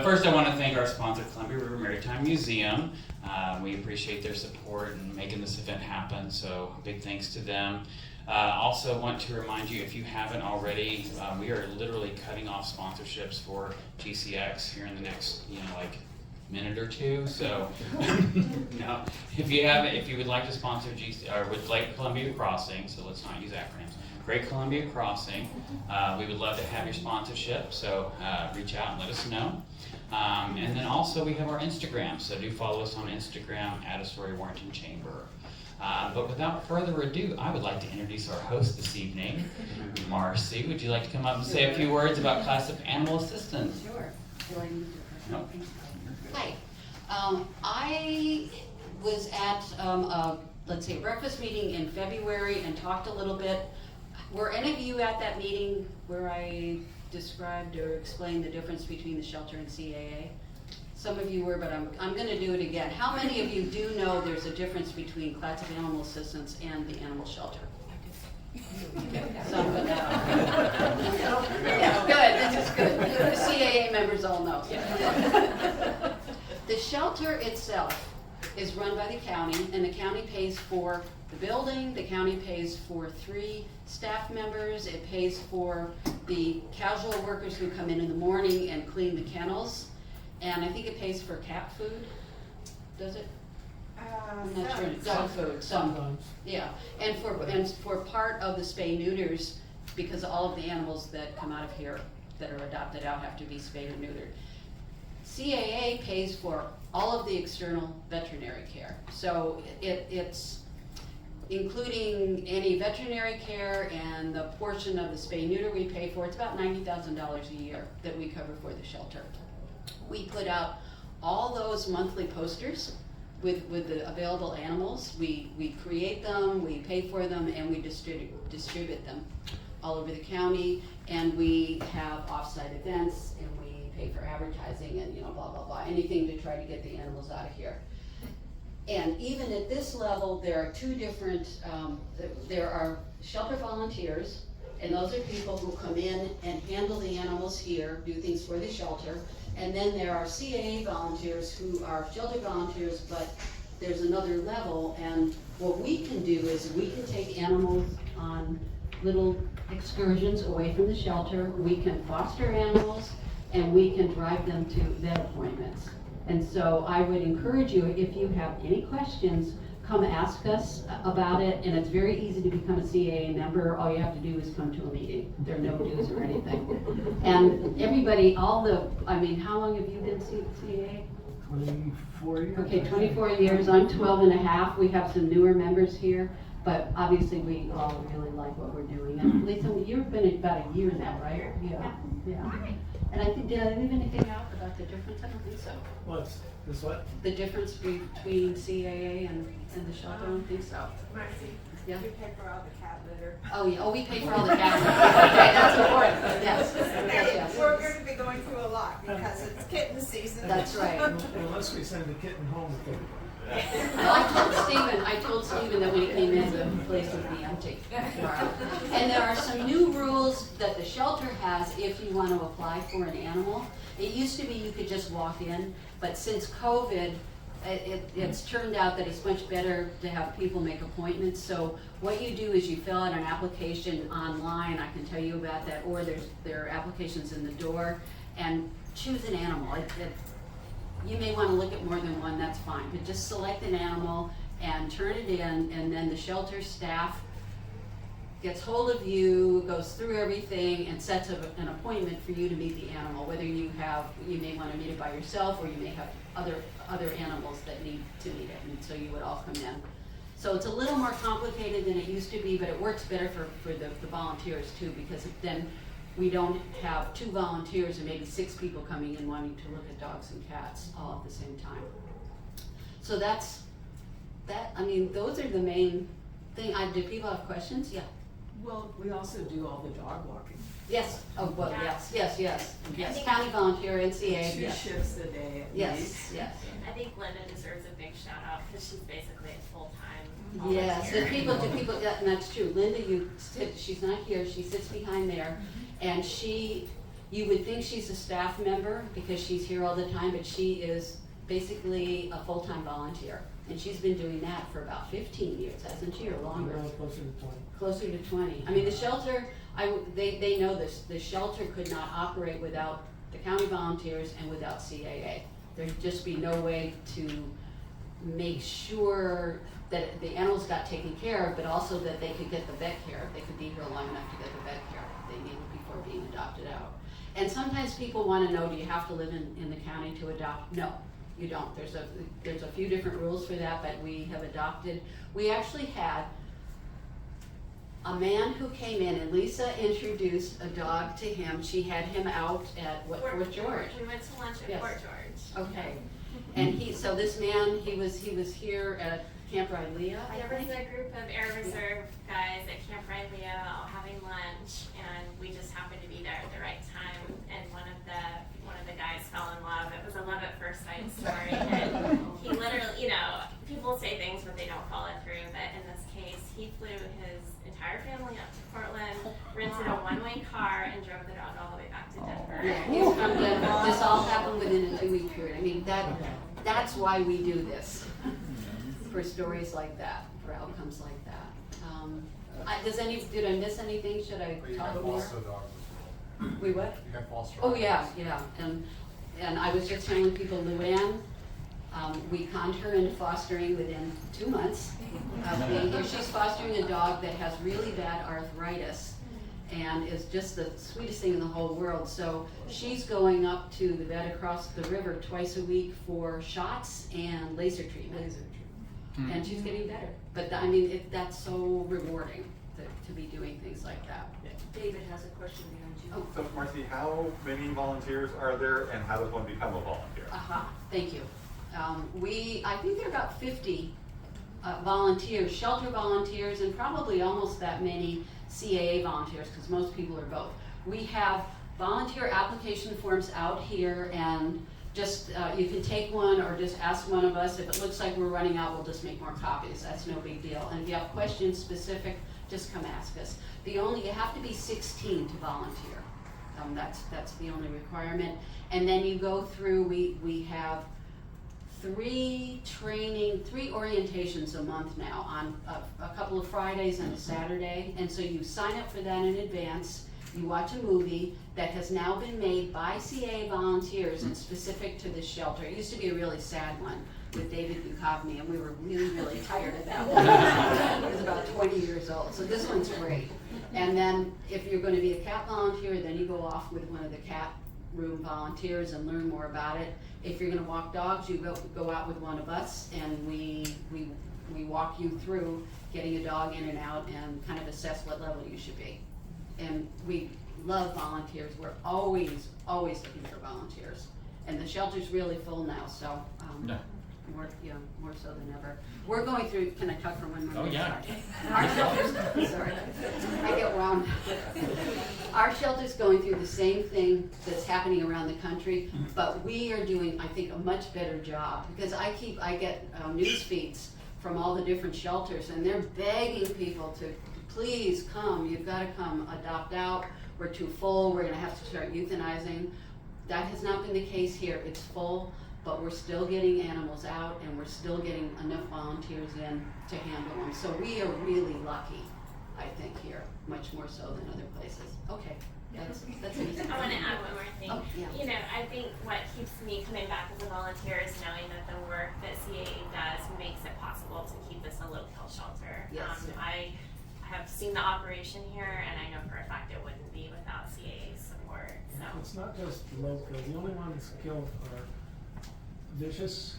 But first I want to thank our sponsor, Columbia River Maritime Museum. We appreciate their support in making this event happen, so big thanks to them. Also want to remind you, if you haven't already, we are literally cutting off sponsorships for GCX here in the next, minute or two. So, no, if you would like to sponsor would like Columbia Crossing, so let's not use acronyms. Great Columbia Crossing. We would love to have your sponsorship, so reach out and let us know. And then also we have our Instagram, so do follow us on Instagram at Astoria-Warrenton Chamber. But without further ado, I would like to introduce our host this evening. Marcy, would you like to come up and say a few words about Clatsop Animal Assistance? Sure. Do I need to? No. Hi. I was at let's say, breakfast meeting in February and talked a little bit. Were any of you at that meeting where I described or explained the difference between the shelter and CAA? Some of you were, but I'm going to do it again. How many of you do know there's a difference between Clatsop Animal Assistance and the animal shelter? Some, but yeah, good. This is good. The CAA members all know. The shelter itself is run by the county, and the county pays for the building, the county pays for 3 staff members, it pays for the casual workers who come in the morning and clean the kennels, and I think it pays for cat food, does it? I'm not sure. Dog food, some. Yeah, and for part of the spay neuters, because all of the animals that come out of here that are adopted out have to be spayed or neutered. CAA pays for all of the external veterinary care. So it's including any veterinary care and the portion of the spay neuter we pay for. It's about $90,000 a year that we cover for the shelter. We put out all those monthly posters with the available animals. We create them, we pay for them, and we distribute them all over the county. And we have off-site events, and we pay for advertising and blah, blah, blah, anything to try to get the animals out of here. And even at this level, there are 2 different, there are shelter volunteers, and those are people who come in and handle the animals here, do things for the shelter. And then there are CAA volunteers who are shelter volunteers, but there's another level, and what we can do is we can take animals on little excursions away from the shelter, we can foster animals, and we can drive them to vet appointments. And so I would encourage you, if you have any questions, come ask us about it, and it's very easy to become a CAA member. All you have to do is come to a meeting. There are no dues or anything. And everybody, how long have you been CAA? 24 years. Okay, 24 years. I'm 12 and a half. We have some newer members here, but obviously we all really like what we're doing. And Lisa, you've been about a year now, right? Yeah. And I think, did I leave anything out about the difference? I don't think so. What's this? What? The difference between CAA and the shelter? I don't think so. Marcy, Yeah. we pay for all the cat litter. Oh, yeah. Oh, we pay for all the cat litter. Okay, that's important. Yes. We're going to be going through a lot because it's kitten season. That's right. Unless we send the kitten home with them. Well, I told Stephen that when he came in, the place would be empty tomorrow. And there are some new rules that the shelter has if you want to apply for an animal. It used to be you could just walk in, but since COVID, it's turned out that it's much better to have people make appointments. So what you do is you fill out an application online, I can tell you about that, or there are applications in the door, and choose an animal. You may want to look at more than one, that's fine, but just select an animal and turn it in, and then the shelter staff gets hold of you, goes through everything, and sets an appointment for you to meet the animal. Whether you may want to meet it by yourself, or you may have other animals that need to meet it, and so you would all come in. So it's a little more complicated than it used to be, but it works better for the volunteers too, because then we don't have 2 volunteers and maybe 6 people coming in wanting to look at dogs and cats all at the same time. So those are the main thing. Do people have questions? Yeah. Well, we also do all the dog walking. Yes. Oh, well, Yeah. yes. County volunteer, NCA. 2 Yes. shifts a day at least. Yes. I think Linda deserves a big shout out because she's basically a full-time Yes, volunteer. and people, yeah, and that's true. Linda, she's not here, she sits behind there, and she You would think she's a staff member because she's here all the time, but she is basically a full-time volunteer. And she's been doing that for about 15 years, hasn't she, or longer? No, closer to 20. Closer to 20. I mean, the shelter, they know this, the shelter could not operate without the county volunteers and without CAA. There'd just be no way to make sure that the animals got taken care of, but also that they could get the vet care. They could be here long enough to get the vet care they needed before being adopted out. And sometimes people want to know, do you have to live in the county to adopt? No, you don't. There's a few different rules for that, but we have adopted. We actually had a man who came in, and Lisa introduced a dog to him. She had him out at Fort George. We went to lunch at Yes. Fort George. Okay. And so this man, he was here at Camp Rylea, I There was think. a group of Air Reserve guys at Camp Rylea all having lunch, and we just happened to be there at the right time. And one of the guys fell in love. It was a love at first sight story, and he literally, people say things but they don't follow through. But in this case, he flew his entire family up to Portland, rented a one-way car, and drove the dog all the way back to Denver. Yeah, he was from Denver. This all happened within a 2-week period. I mean, that's why we do this. For stories like that, for outcomes like that. Did I miss anything? Should I But you talk have more? foster dogs. We what? You have foster Oh, dogs. yeah. And I was just telling people, Luann, we conned her into fostering within 2 months of being here. She's fostering a dog that has really bad arthritis and is just the sweetest thing in the whole world. So she's going up to the vet across the river twice a week for shots and laser treatment. And she's getting better. But that's so rewarding to be doing things like that. David has a question behind you. Oh. So Marcy, how many volunteers are there and how does one become a volunteer? Thank you. I think there are about 50 volunteers, shelter volunteers, and probably almost that many CAA volunteers, because most people are both. We have volunteer application forms out here, and just, you can take one or just ask one of us. If it looks like we're running out, we'll just make more copies. That's no big deal. And if you have questions specific, just come ask us. You have to be 16 to volunteer. That's the only requirement. And then you go through, we have 3 orientations a month now on a couple of Fridays and a Saturday. And so you sign up for that in advance. You watch a movie that has now been made by CAA volunteers and specific to this shelter. It used to be a really sad one with David Duchovny, and we were really, really tired of that one. It was about 20 years old, so this one's great. And then if you're going to be a cat volunteer, then you go off with one of the cat room volunteers and learn more about it. If you're going to walk dogs, you go out with one of us, and we walk you through getting a dog in and out and kind of assess what level you should be. And we love volunteers. We're always looking for volunteers. And the shelter's really full now, so more so than ever. We're going through, can I talk for 1 more minute? Oh, yeah. Sorry. Our shelter's, sorry, I get wound. Our shelter's going through the same thing that's happening around the country, but we are doing, I think, a much better job, because I get news feeds from all the different shelters, and they're begging people to please come, you've got to come, adopt out, we're too full, we're going to have to start euthanizing. That has not been the case here. It's full, but we're still getting animals out, and we're still getting enough volunteers in to handle them. So we are really lucky, I think, here, much more so than other places. Okay, that's easy. I want to add one more thing. Oh, yeah. I think what keeps me coming back as a volunteer is knowing that the work that CAA does makes it possible to keep this a low-kill shelter. Yes. I have seen the operation here, and I know for a fact it wouldn't be without CAA's support. So. It's not just local. The only ones killed are vicious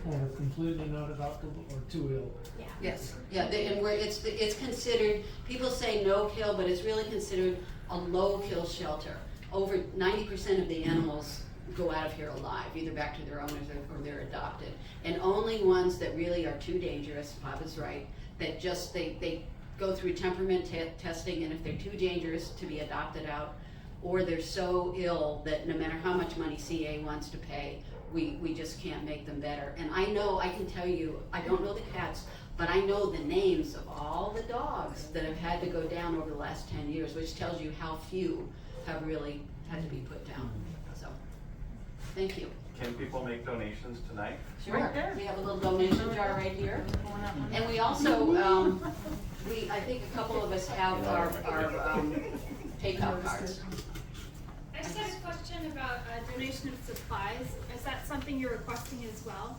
or completely not adoptable or too ill. Yeah. Yes, yeah, and it's considered, people say no kill, but it's really considered a low kill shelter. Over 90% of the animals go out of here alive, either back to their owners or they're adopted. And only ones that really are too dangerous, Papa's right, that just, they go through temperament testing, and if they're too dangerous to be adopted out, or they're so ill that no matter how much money CA wants to pay, we just can't make them better. And I can tell you, I don't know the cats, but I know the names of all the dogs that have had to go down over the last 10 years, which tells you how few have really had to be put down, so, thank you. Can people make donations tonight? Sure, we have a little donation jar right here. And we also, I think a couple of us have our takeout cards. I just had a question about donation of supplies. Is that something you're requesting as well?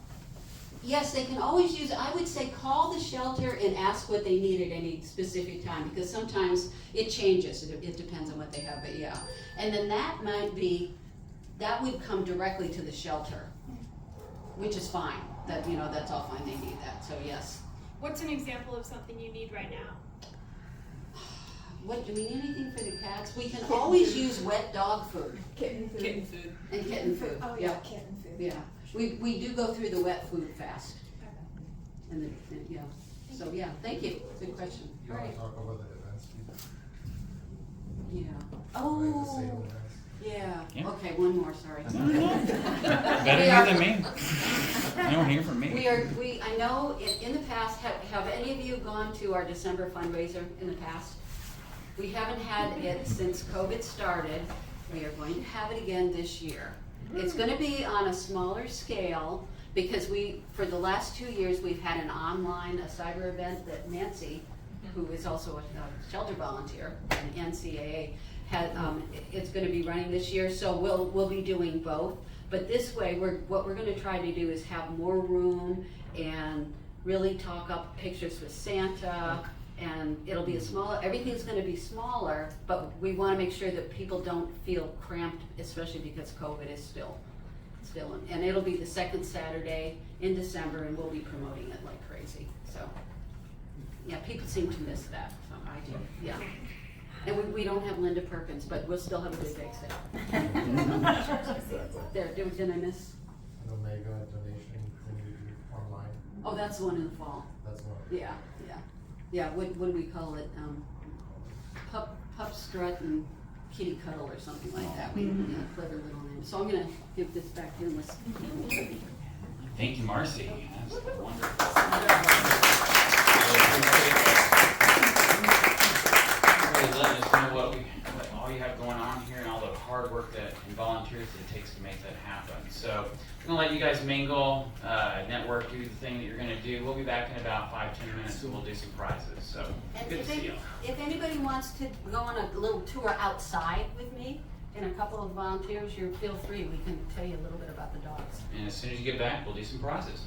Yes, they can always use, I would say, call the shelter and ask what they need at any specific time, because sometimes it changes, it depends on what they have, but yeah. And then that would come directly to the shelter, which is fine, that's all fine, they need that, so yes. What's an example of something you need right now? What, do we need anything for the cats? We can always use wet dog food. Kitten food. Kitten food. And kitten food, Oh, yeah, yeah, kitten food. yeah. We do go through the wet food fast. And yeah, so yeah, thank you, good question. You All wanna right, talk about the events? yeah. Like the same Oh, events? yeah, Yeah. okay, one more, sorry. Better you than me. You don't hear from me. I know in the past, have any of you gone to our December fundraiser in the past? We haven't had it since COVID started. We are going to have it again this year. It's gonna be on a smaller scale because for the last 2 years, we've had an online, a cyber event that Nancy, who is also a shelter volunteer in NCAA, it's gonna be running this year, so we'll be doing both. But this way, what we're gonna try to do is have more room and really talk up pictures with Santa, and it'll be everything's gonna be smaller, but we wanna make sure that people don't feel cramped, especially because COVID is still, and it'll be the second Saturday in December, and we'll be promoting it like crazy, so. Yeah, people seem to miss that, so I do, yeah. And we don't have Linda Perkins, but we'll still have a good bake sale. There, did I miss? An Omega donation thing you do online, Oh, that's the one in the fall. that's one. Yeah. Yeah, what do we call it? Pup strut and kitty cuddle or something like that. Yeah, clever little name. So I'm gonna give this back to him. Thank you, Marcy. That's wonderful. Really letting us know what all you have going on here and all the hard work and volunteers that it takes to make that happen. So I'm gonna let you guys mingle, network, do the thing that you're gonna do. We'll be back in about 5-10 minutes and we'll do some prizes. So And good to see you. if anybody wants to go on a little tour outside with me and a couple of volunteers, feel free. We can tell you a little bit about the dogs. And as soon as you get back, we'll do some prizes.